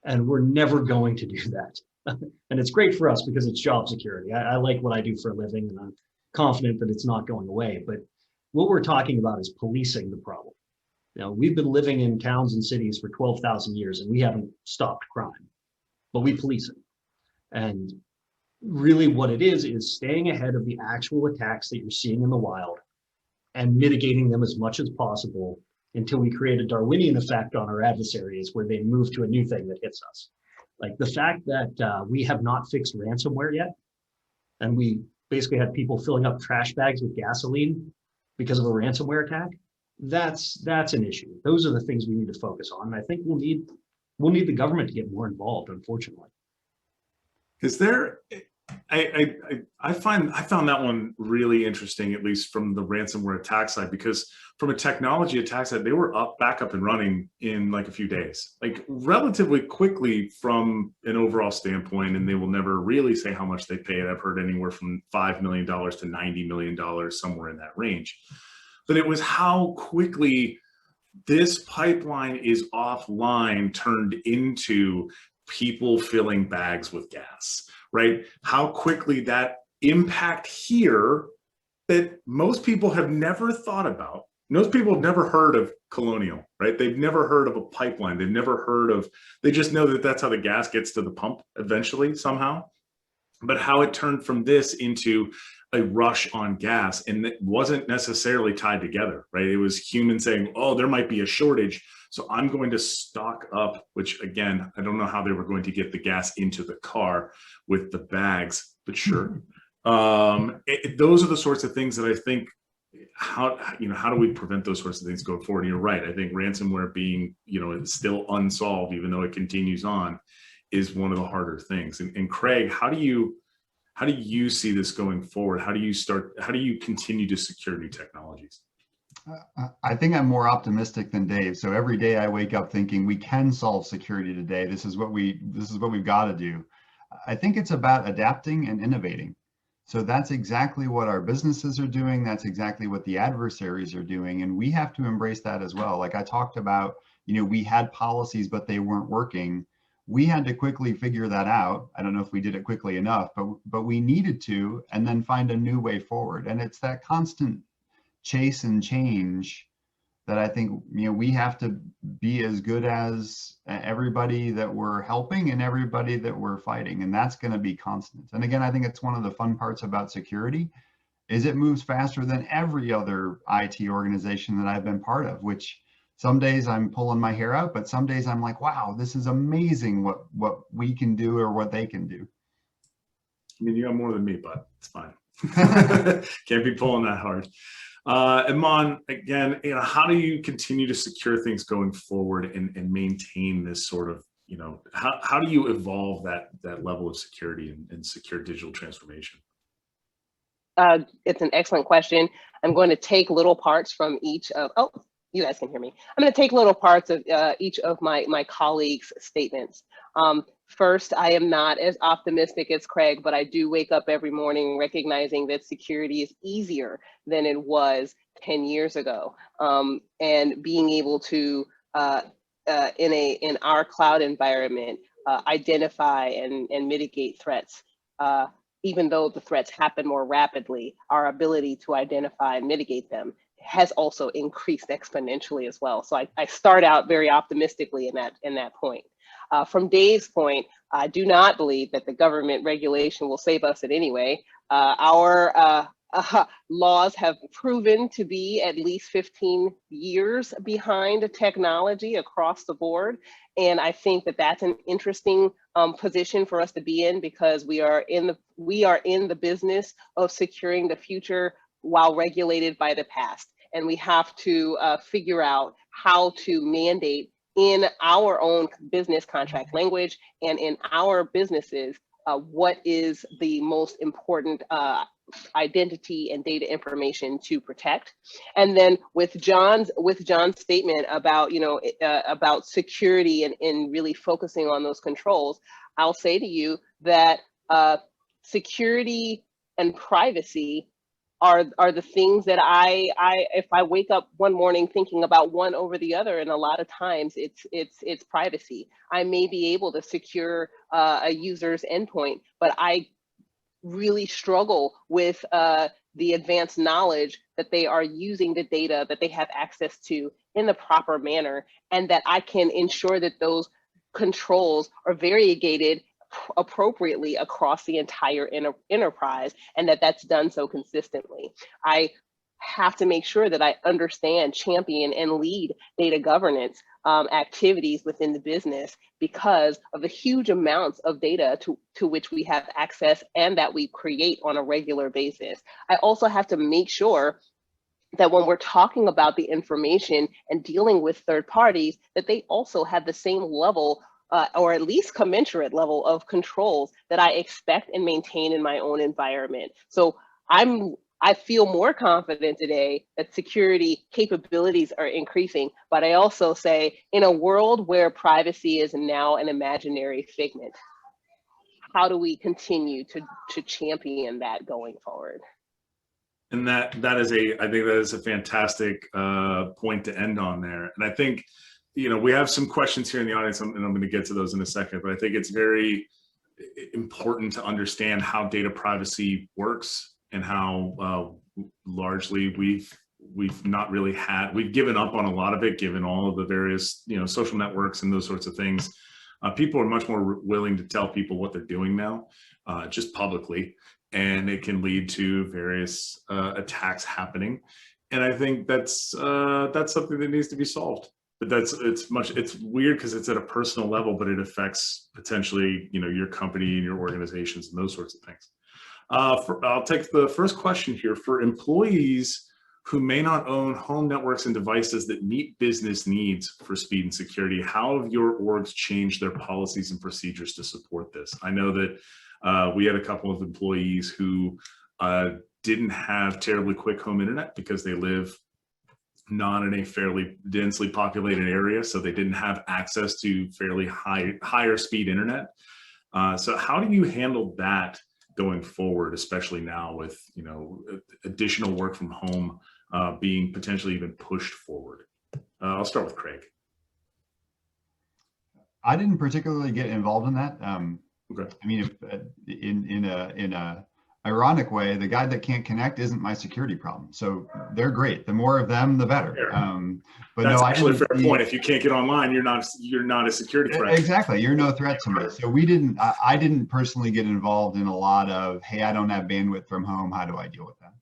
And we're never going to do that. And it's great for us because it's job security. I like what I do for a living, and I'm confident that it's not going away. But what we're talking about is policing the problem. We've been living in towns and cities for 12,000 years, and we haven't stopped crime, but we police it. And really what it is staying ahead of the actual attacks that you're seeing in the wild and mitigating them as much as possible until we create a Darwinian effect on our adversaries where they move to a new thing that hits us. Like the fact that we have not fixed ransomware yet, and we basically had people filling up trash bags with gasoline because of a ransomware attack, that's an issue. Those are the things we need to focus on. And I think we'll need the government to get more involved, unfortunately. Is there, I found that one really interesting, at least from the ransomware attack side, because from a technology attack side, they were back up and running in like a few days, like relatively quickly from an overall standpoint, and they will never really say how much they paid. I've heard anywhere from $5 million to $90 million, somewhere in that range. But it was how quickly this pipeline is offline turned into people filling bags with gas, right? How quickly that impact here that most people have never thought about. Most people have never heard of Colonial, right? They've never heard of a pipeline. They've never heard of, they just know that that's how the gas gets to the pump eventually somehow. But how it turned from this into a rush on gas, and it wasn't necessarily tied together, right? It was humans saying, oh, there might be a shortage, so I'm going to stock up, which again, I don't know how they were going to get the gas into the car with the bags, but sure. Those are the sorts of things that I think, how do we prevent those sorts of things going forward? And you're right, I think ransomware being, it's still unsolved, even though it continues on, is one of the harder things. And Craig, how do you see this going forward? How do you continue to secure new technologies? I think I'm more optimistic than Dave. So every day I wake up thinking we can solve security today. This is what we've got to do. I think it's about adapting and innovating. So that's exactly what our businesses are doing. That's exactly what the adversaries are doing. And we have to embrace that as well. Like I talked about, we had policies, but they weren't working. We had to quickly figure that out. I don't know if we did it quickly enough, but we needed to, and then find a new way forward. And it's that constant chase and change that I think, we have to be as good as everybody that we're helping and everybody that we're fighting. And that's going to be constant. And again, I think it's one of the fun parts about security is it moves faster than every other IT organization that I've been part of, which some days I'm pulling my hair out, but some days I'm like, wow, this is amazing what we can do or what they can do. I mean, you got more than me, but it's fine. Can't be pulling that hard. Iman, again, how do you continue to secure things going forward and maintain this sort of, how do you evolve that level of security and secure digital transformation? It's an excellent question. I'm going to take little parts from each of, you guys can hear me. I'm going to take little parts of each of my colleagues' statements. First, I am not as optimistic as Craig, but I do wake up every morning recognizing that security is easier than it was 10 years ago. And being able to, in our cloud environment, identify and mitigate threats. Even though the threats happen more rapidly, our ability to identify and mitigate them has also increased exponentially as well. So I start out very optimistically in that point. From Dave's point, I do not believe that the government regulation will save us in any way. Our laws have proven to be at least 15 years behind technology across the board. And I think that that's an interesting position for us to be in, because we are in the business of securing the future while regulated by the past. And we have to figure out how to mandate in our own business contract language and in our businesses what is the most important identity and data information to protect. And then with John's statement about about security and really focusing on those controls, I'll say to you that security and privacy are the things that if I wake up one morning thinking about one over the other, and a lot of times it's privacy. I may be able to secure a user's endpoint, but I really struggle with the advanced knowledge that they are using the data that they have access to in the proper manner, and that I can ensure that those controls are variegated appropriately across the entire enterprise, and that's done so consistently. I have to make sure that I understand, champion, and lead data governance activities within the business because of the huge amounts of data to which we have access and that we create on a regular basis. I also have to make sure that when we're talking about the information and dealing with third parties, that they also have the same level or at least commensurate level of controls that I expect and maintain in my own environment. So I feel more confident today that security capabilities are increasing, but I also say in a world where privacy is now an imaginary figment, how do we continue to champion that going forward? And I think that is a fantastic point to end on there. And I think, we have some questions here in the audience, and I'm going to get to those in a second, but I think it's very important to understand how data privacy works and how largely we've not really we've given up on a lot of it, given all of the various, social networks and those sorts of things. People are much more willing to tell people what they're doing now, just publicly, and it can lead to various attacks happening. And I think that's something that needs to be solved. But it's weird because it's at a personal level, but it affects potentially, your company and your organizations and those sorts of things. I'll take the first question here. For employees who may not own home networks and devices that meet business needs for speed and security, how have your orgs changed their policies and procedures to support this? I know that we had a couple of employees who didn't have terribly quick home internet because they live not in a fairly densely populated area, so they didn't have access to fairly higher speed internet. So how do you handle that going forward, especially now with additional work from home being potentially even pushed forward? I'll start with Craig. I didn't particularly get involved in that. Okay. I mean, in a ironic way, the guy that can't connect isn't my security problem. So they're great. The more of them, the better. But that's no, actually a fair point. If you can't get online, you're not a security threat. Exactly. You're no threat to me. So I didn't personally get involved in a lot of, hey, I don't have bandwidth from home. How do I deal with that?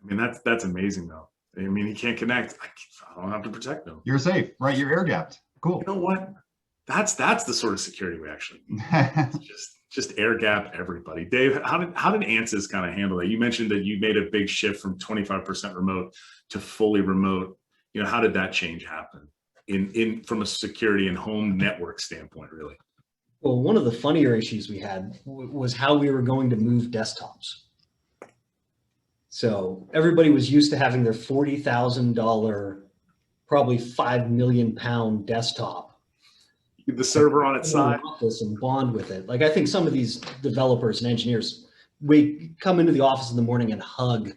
I mean, that's amazing though. I mean, he can't connect. I don't have to protect them. You're safe, right? You're air gapped. Cool. You know what? That's the sort of security we actually need. Just air gap everybody. Dave, how did Ansys kind of handle that? You mentioned that you made a big shift from 25% remote to fully remote. How did that change happen from a security and home network standpoint, really? Well, one of the funnier issues we had was how we were going to move desktops. So everybody was used to having their $40,000, probably £5 million desktop. The server on its side. Office and bond with it. Like I think some of these developers and engineers, we come into the office in the morning and hug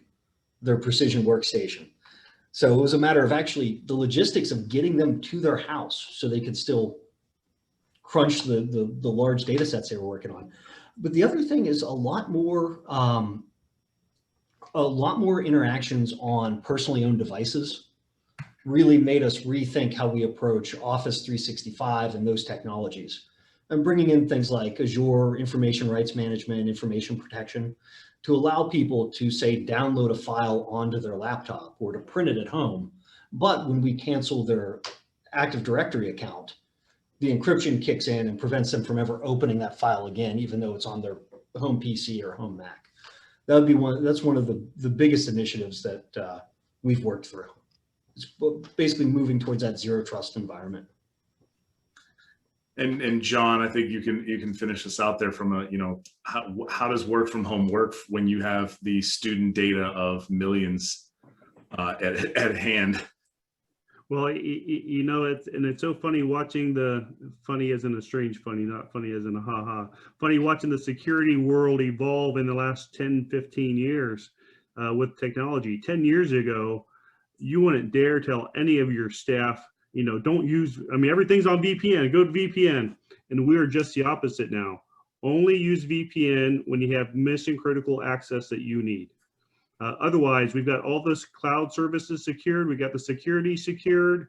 their precision workstation. So it was a matter of actually the logistics of getting them to their house so they could still crunch the large data sets they were working on. But the other thing is a lot more interactions on personally owned devices really made us rethink how we approach Office 365 and those technologies, and bringing in things like Azure information rights management, information protection, to allow people to say download a file onto their laptop or to print it at home. But when we cancel their Active Directory account, the encryption kicks in and prevents them from ever opening that file again, even though it's on their home PC or home Mac. That would be that's one of the biggest initiatives that we've worked through. It's basically moving towards that zero trust environment. And John, I think you can finish this out there from a, how does work from home work when you have the student data of millions at hand? Well, it's so funny watching funny as in a strange funny, not funny as in a ha-ha, funny watching the security world evolve in the last 10, 15 years with technology. 10 years ago, you wouldn't dare tell any of your staff, don't use, everything's on VPN, go to VPN. And we're just the opposite now. Only use VPN when you have mission critical access that you need. Otherwise, we've got all this cloud services secured. We got the security secured.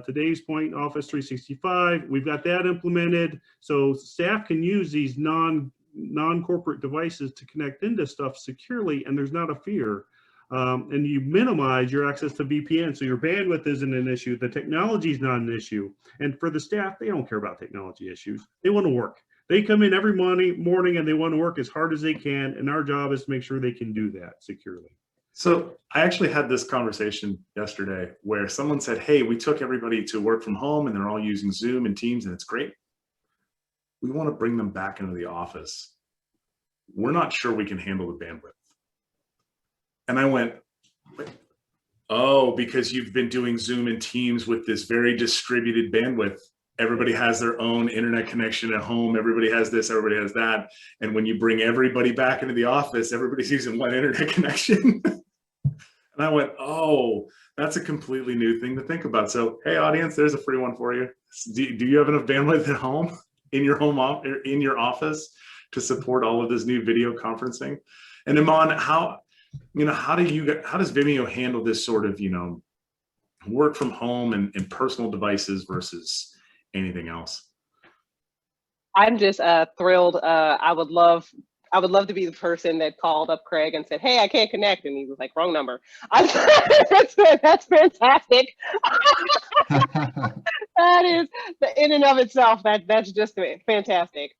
Today's point, Office 365, we've got that implemented. So staff can use these non-corporate devices to connect into stuff securely, and there's not a fear. and you minimize your access to VPN. So your bandwidth isn't an issue. The technology is not an issue. And for the staff, they don't care about technology issues. They want to work. They come in every morning and they want to work as hard as they can. And our job is to make sure they can do that securely. So I actually had this conversation yesterday where someone said, hey, we took everybody to work from home and they're all using Zoom and Teams and it's great. We want to bring them back into the office. We're not sure we can handle the bandwidth. And I went, oh, because you've been doing Zoom and Teams with this very distributed bandwidth. Everybody has their own internet connection at home. Everybody has this, everybody has that. And when you bring everybody back into the office, everybody's using one internet connection. And I went, oh, that's a completely new thing to think about. So, hey, audience, there's a free one for you. Do you have enough bandwidth at home, in your office, to support all of this new video conferencing? And Iman, how does Vimeo handle this sort of, work from home and personal devices versus anything else? I'm just thrilled. I would love to be the person that called up Craig and said, hey, I can't connect. And he was like, wrong number. That's fantastic. That is, in and of itself, that's just fantastic.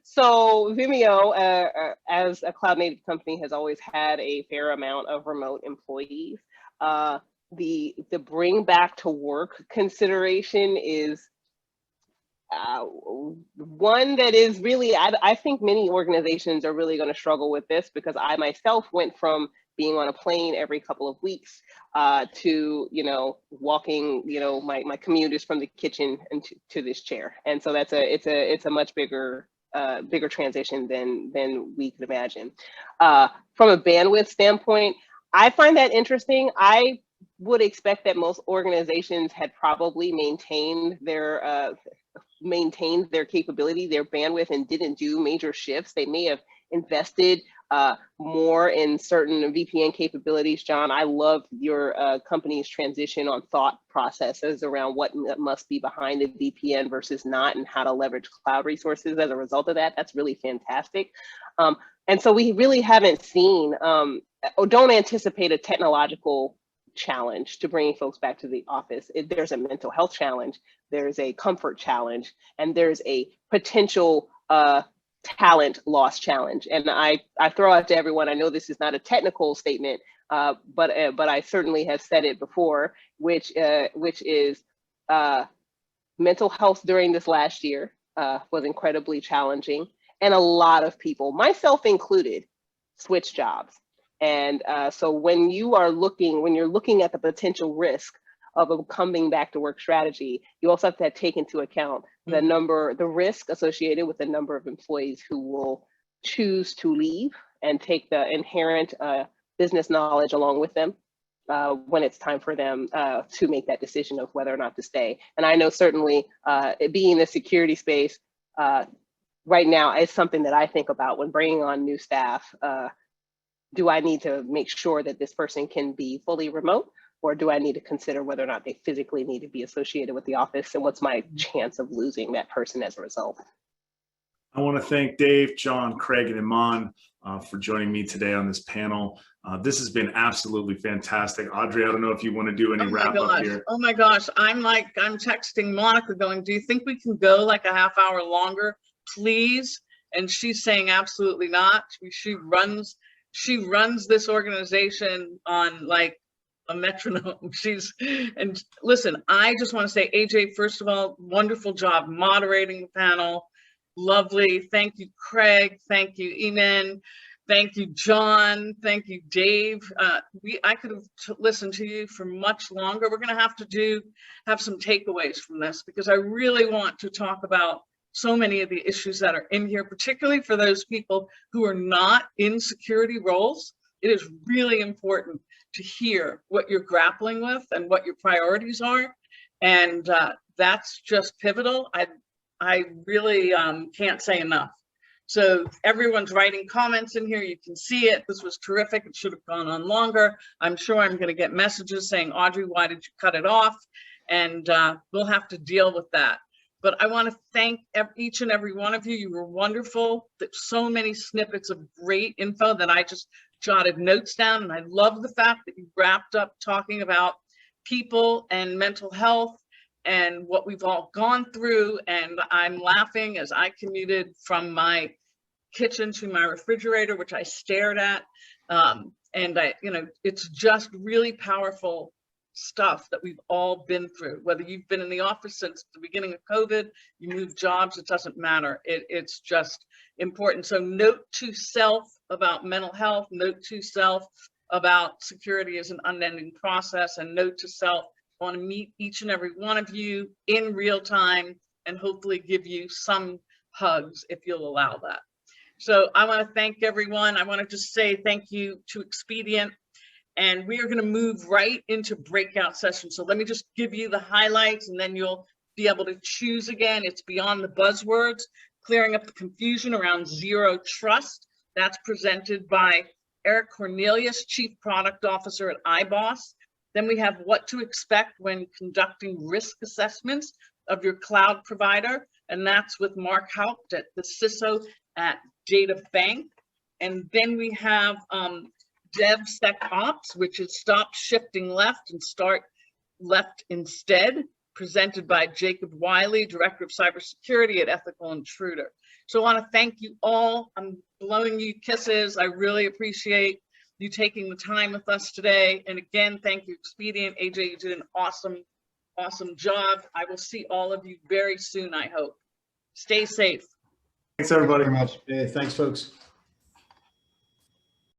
So Vimeo, as a cloud native company, has always had a fair amount of remote employees. The bring back to work consideration is one that is really, I think many organizations are really going to struggle with this, because I myself went from being on a plane every couple of weeks to, walking, my commute is from the kitchen and to this chair. And so it's a much bigger transition than we could imagine. From a bandwidth standpoint, I find that interesting. I would expect that most organizations had probably maintained their capability, their bandwidth, and didn't do major shifts. They may have invested more in certain VPN capabilities. John, I love your company's transition on thought processes around what must be behind a VPN versus not, and how to leverage cloud resources as a result of that. That's really fantastic. And so we really haven't seen, or don't anticipate, a technological challenge to bringing folks back to the office. There's a mental health challenge, there's a comfort challenge, and there's a potential talent loss challenge. And I throw out to everyone, I know this is not a technical statement, but I certainly have said it before, which is mental health during this last year was incredibly challenging, and a lot of people, myself included, switched jobs. And so when you're looking at the potential risk of a coming back to work strategy, you also have to take into account the risk associated with the number of employees who will choose to leave and take the inherent business knowledge along with them when it's time for them to make that decision of whether or not to stay. And I know certainly being in the security space right now is something that I think about when bringing on new staff. Do I need to make sure that this person can be fully remote, or do I need to consider whether or not they physically need to be associated with the office, and what's my chance of losing that person as a result? I want to thank Dave, John, Craig, and Iman for joining me today on this panel. This has been absolutely fantastic. Audrey, I don't know if you want to do any wrap up here. Oh my gosh, I'm texting Monica going, do you think we can go like a half hour longer, please? And she's saying absolutely not. She runs this organization on like a metronome. And listen, I just want to say, AJ, first of all, wonderful job moderating the panel. Lovely. Thank you, Craig. Thank you, Eaton. Thank you, John. Thank you, Dave. I could have listened to you for much longer. We're going to have some takeaways from this, because I really want to talk about so many of the issues that are in here, particularly for those people who are not in security roles. It is really important to hear what you're grappling with and what your priorities are. And that's just pivotal. I really can't say enough. So everyone's writing comments in here. You can see it. This was terrific. It should have gone on longer. I'm sure I'm going to get messages saying, Audrey, why did you cut it off? And we'll have to deal with that. But I want to thank each and every one of you. You were wonderful. There's so many snippets of great info that I just jotted notes down. And I love the fact that you wrapped up talking about people and mental health and what we've all gone through. And I'm laughing as I commuted from my kitchen to my refrigerator, which I stared at. And it's just really powerful stuff that we've all been through. Whether you've been in the office since the beginning of COVID, you moved jobs, it doesn't matter. It's just important. So note to self about mental health, note to self about security as an unending process, and note to self, I want to meet each and every one of you in real time and hopefully give you some hugs if you'll allow that. So I want to thank everyone. I want to just say thank you to Expedient. And we are going to move right into breakout sessions. So let me just give you the highlights and then you'll be able to choose again. It's beyond the buzzwords, clearing up the confusion around zero trust. That's presented by Eric Cornelius, Chief Product Officer at iBoss. Then we have what to expect when conducting risk assessments of your cloud provider. And that's with Mark Haupt at the CISO at Data Bank. And then we have DevSecOps, which is stop shifting left and start left instead, presented by Jacob Wiley, Director of Cybersecurity at Ethical Intruder. So I want to thank you all. I'm blowing you kisses. I really appreciate you taking the time with us today. And again, thank you, Expedient. AJ, you did an awesome job. I will see all of you very soon, I hope. Stay safe. Thanks, everybody. Thank you very much. Hey, thanks, folks.